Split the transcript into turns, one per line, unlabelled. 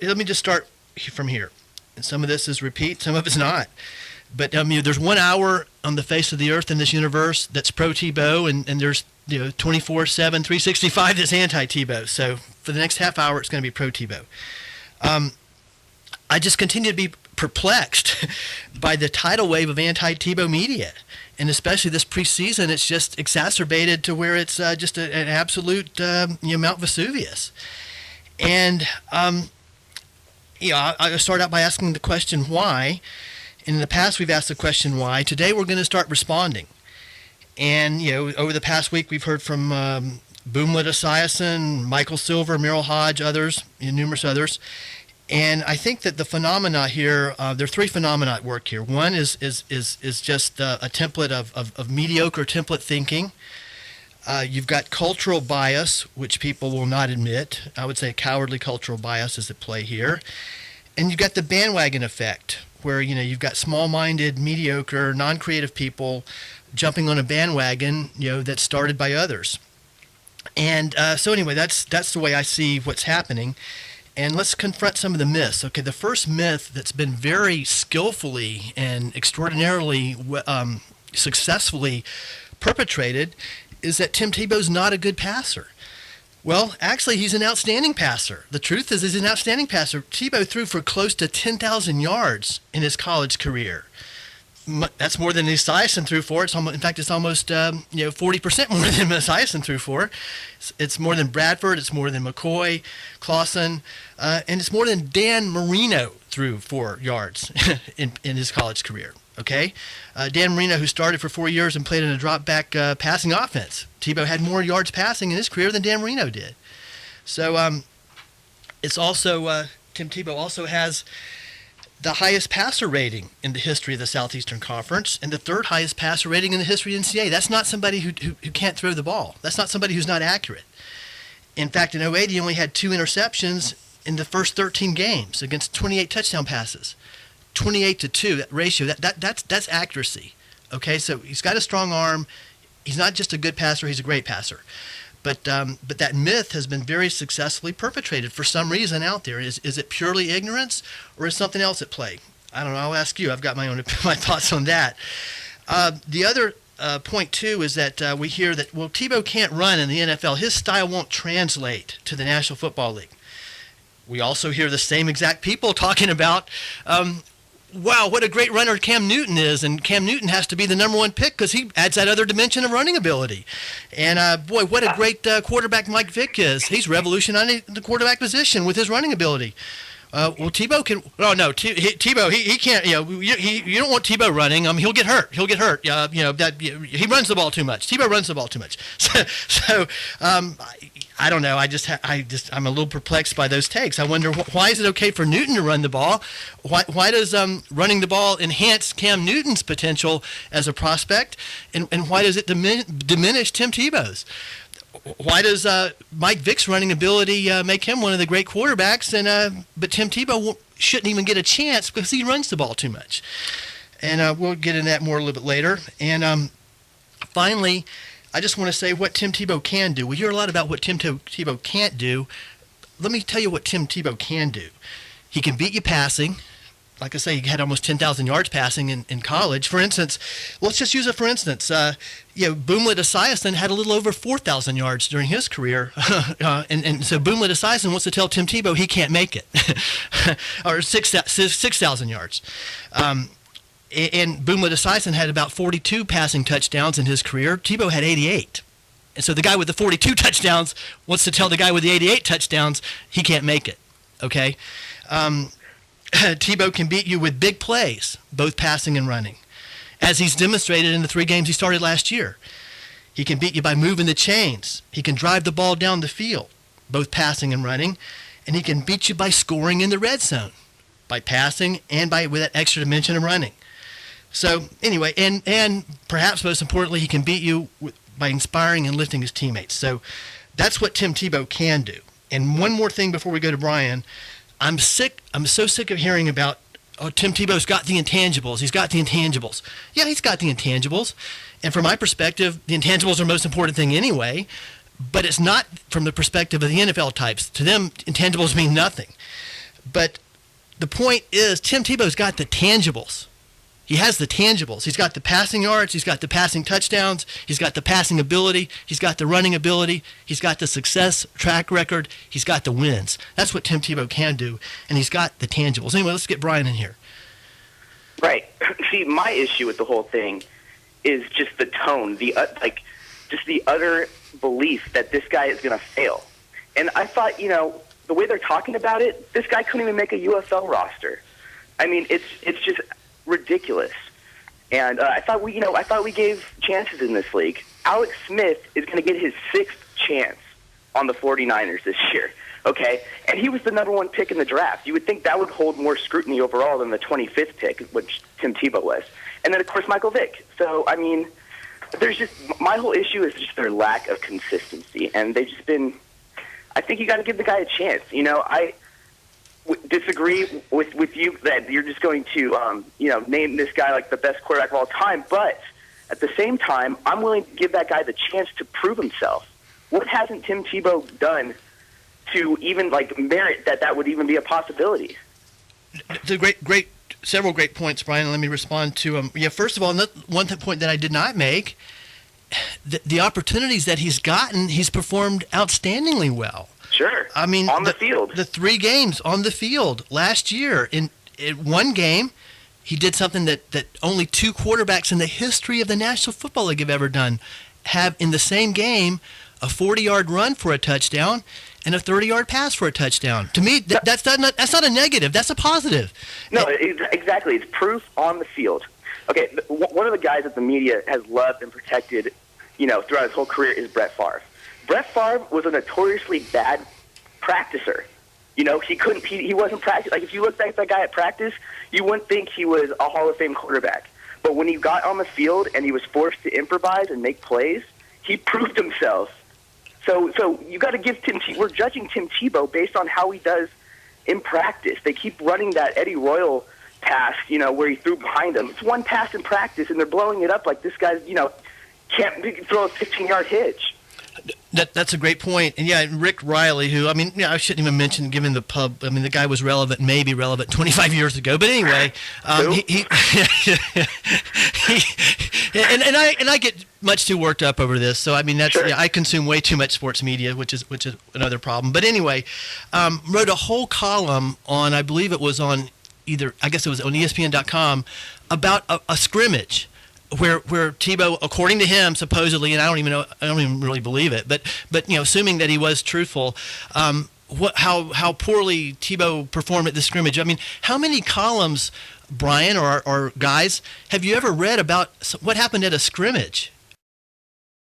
let me just start from here. And some of this is repeat, some of it's not. But there's 1 hour on the face of the earth in this universe that's pro Tebow, and there's 24/7, 365 that's anti Tebow. So for the next half hour, it's going to be pro Tebow. I just continue to be perplexed by the tidal wave of anti Tebow media, and especially this preseason, it's just exacerbated to where it's just an absolute Mount Vesuvius. And I start out by asking the question why. In the past, we've asked the question why. Today, we're going to start responding. And, over the past week, we've heard from Boomlet Esiason, Michael Silver, Merrill Hodge, others, numerous others. And I think that the phenomena here, there are three phenomena at work here. One is just a template of mediocre template thinking. You've got cultural bias, which people will not admit. I would say cowardly cultural bias is at play here. And you've got the bandwagon effect, where you've got small-minded, mediocre, non-creative people jumping on a bandwagon, that's started by others. And so anyway, that's the way I see what's happening. And let's confront some of the myths. Okay, the first myth that's been very skillfully and extraordinarily successfully perpetrated is that Tim Tebow's not a good passer. Well, actually, he's an outstanding passer. The truth is, he's an outstanding passer. Tebow threw for close to 10,000 yards in his college career. That's more than Esiason threw for. In fact, it's almost 40% more than Esiason threw for. It's more than Bradford. It's more than McCoy, Clausen, and it's more than Dan Marino threw for yards in his college career. Okay, Dan Marino, who started for 4 years and played in a drop-back passing offense. Tebow had more yards passing in his career than Dan Marino did. So it's also Tim Tebow also has the highest passer rating in the history of the Southeastern Conference and the third highest passer rating in the history of the NCAA. That's not somebody who can't throw the ball. That's not somebody who's not accurate. In fact, in 2008, he only had 2 interceptions in the first 13 games against 28 touchdown passes. 28-2, that ratio, that's accuracy. Okay, so he's got a strong arm. He's not just a good passer, he's a great passer. But that myth has been very successfully perpetrated for some reason out there. Is it purely ignorance, or is something else at play? I don't know. I'll ask you. I've got my thoughts on that. The other point, too, is that we hear that, well, Tebow can't run in the NFL. His style won't translate to the National Football League. We also hear the same exact people talking about, wow, what a great runner Cam Newton is, and Cam Newton has to be the number one pick because he adds that other dimension of running ability. And, boy, what a great quarterback Mike Vick is. He's revolutionizing the quarterback position with his running ability. Well, Tebow can. Oh no, Tebow. He can't. You don't want Tebow running. He'll get hurt. He'll get hurt. He runs the ball too much. Tebow runs the ball too much. So I don't know. I'm a little perplexed by those takes. I wonder why is it okay for Newton to run the ball? Why does running the ball enhance Cam Newton's potential as a prospect, and why does it diminish Tim Tebow's? Why does Mike Vick's running ability make him one of the great quarterbacks, but Tim Tebow shouldn't even get a chance because he runs the ball too much? And we'll get into that more a little bit later. And finally, I just want to say what Tim Tebow can do. We hear a lot about what Tim Tebow can't do. Let me tell you what Tim Tebow can do. He can beat you passing. Like I say, he had almost 10,000 yards passing in college. For instance, let's just use it for instance. Boomlet Esiason had a little over 4,000 yards during his career. and so Boomlet Esiason wants to tell Tim Tebow he can't make it. Or 6,000 yards. And Boomlet Esiason had about 42 passing touchdowns in his career. Tebow had 88. And so the guy with the 42 touchdowns wants to tell the guy with the 88 touchdowns he can't make it. Okay? Tebow can beat you with big plays, both passing and running, as he's demonstrated in the 3 games he started last year. He can beat you by moving the chains. He can drive the ball down the field, both passing and running, and he can beat you by scoring in the red zone, by passing and with that extra dimension of running. So anyway, and perhaps most importantly, he can beat you by inspiring and lifting his teammates. So that's what Tim Tebow can do. And one more thing before we go to Brian. I'm so sick of hearing about, Tim Tebow's got the intangibles. He's got the intangibles. Yeah, he's got the intangibles. And from my perspective, the intangibles are the most important thing anyway. But it's not from the perspective of the NFL types. To them, intangibles mean nothing. But the point is, Tim Tebow's got the tangibles. He has the tangibles. He's got the passing yards. He's got the passing touchdowns. He's got the passing ability. He's got the running ability. He's got the success track record. He's got the wins. That's what Tim Tebow can do, and he's got the tangibles. Anyway, let's get Brian in here.
Right. See, my issue with the whole thing is just the tone, just the utter belief that this guy is going to fail. And I thought, the way they're talking about it, this guy couldn't even make a UFL roster. I mean, it's just ridiculous. And I thought we gave chances in this league. Alex Smith is going to get his 6th chance on the 49ers this year. Okay, and he was the number 1 pick in the draft. You would think that would hold more scrutiny overall than the 25th pick, which Tim Tebow was. And then, of course, Michael Vick. So, I mean, my whole issue is just their lack of consistency. And they've just been, I think you got to give the guy a chance. I disagree with you that you're just going to, name this guy like the best quarterback of all time. But at the same time, I'm willing to give that guy the chance to prove himself. What hasn't Tim Tebow done to even merit that would even be a possibility?
It's a several great points, Brian. Let me respond to them. First of all, one point that I did not make, the opportunities that he's gotten, he's performed outstandingly well.
Sure.
I mean,
on the field.
The 3 games on the field last year, in one game, he did something that only 2 quarterbacks in the history of the National Football League have ever done, have in the same game a 40-yard run for a touchdown and a 30-yard pass for a touchdown. To me, that's not a negative. That's a positive.
No, exactly. It's proof on the field. Okay, one of the guys that the media has loved and protected, throughout his whole career is Brett Favre. Brett Favre was a notoriously bad practicer. He wasn't practicing. Like, if you look back at that guy at practice, you wouldn't think he was a Hall of Fame quarterback. But when he got on the field and he was forced to improvise and make plays, he proved himself. So you got to give we're judging Tim Tebow based on how he does in practice. They keep running that Eddie Royal pass, where he threw behind him. It's one pass in practice, and they're blowing it up like this guy's, can't throw a 15-yard hitch.
That's a great point. And Rick Riley, who, I shouldn't even mention, given the pub, the guy was maybe relevant 25 years ago. But anyway, he and I get much too worked up over this. So, that's,
sure.
I consume way too much sports media, which is another problem. But anyway, wrote a whole column on, I believe it was on it was on ESPN.com, about a scrimmage where Tebow, according to him, supposedly, and I don't even really believe it, but assuming that he was truthful, how poorly Tebow performed at the scrimmage. How many columns, Brian or guys, have you ever read about what happened at a scrimmage?